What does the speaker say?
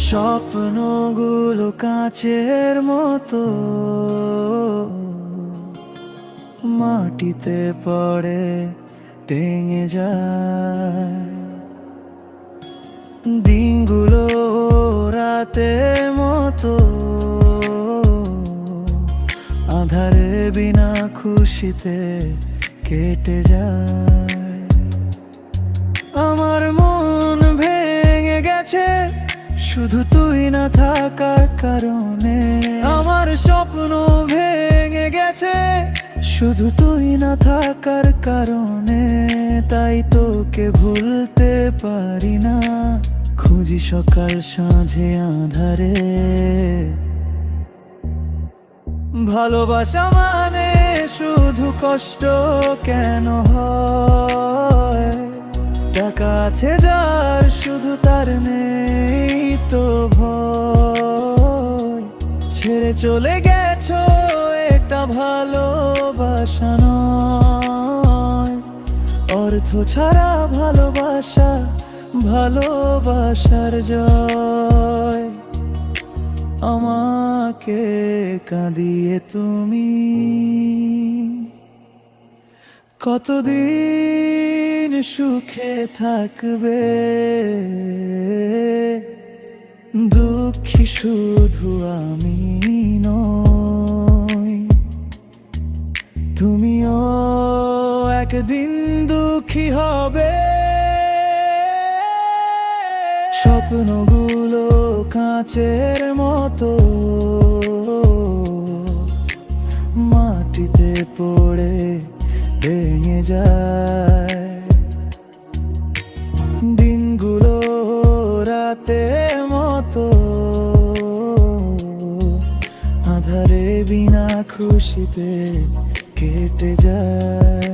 স্বপ্নগুলো কাচের মতো মাটিতে পড়ে ভেঙে যায়। দিনগুলো রাতের মতো আধারে বিনা খুশিতে কেটে যায়। আমার মন ভেঙে গেছে শুধু তুই না থাকার কারণে। আমার স্বপ্ন ভেঙে গেছে শুধু তুই না থাকার কারণে। তাই তোকে ভুলতে পারি না, খুঁজি সকাল সাঁঝে আঁধারে। ভালোবাসা মানে শুধু কষ্ট কেন হয়? টাকা আছে যার শুধু তার নেই তো ভয়। ছেড়ে চলে গেছো এটা ভালোবাসা নয়। অর্থ ছাড়া ভালোবাসা, ভালোবাসার জয়। আমাকে কাঁদিয়ে তুমি কতদিন সুখে থাকবে? দুঃখী শুধু আমি নই, তুমিও একদিন দুঃখী হবে। স্বপ্নগুলো কাঁচের মতো মাটিতে পড়ে ভেঙে যায়। দিনগুলো রাতের মতো আধারে বিনা খুশিতে কেটে যায়।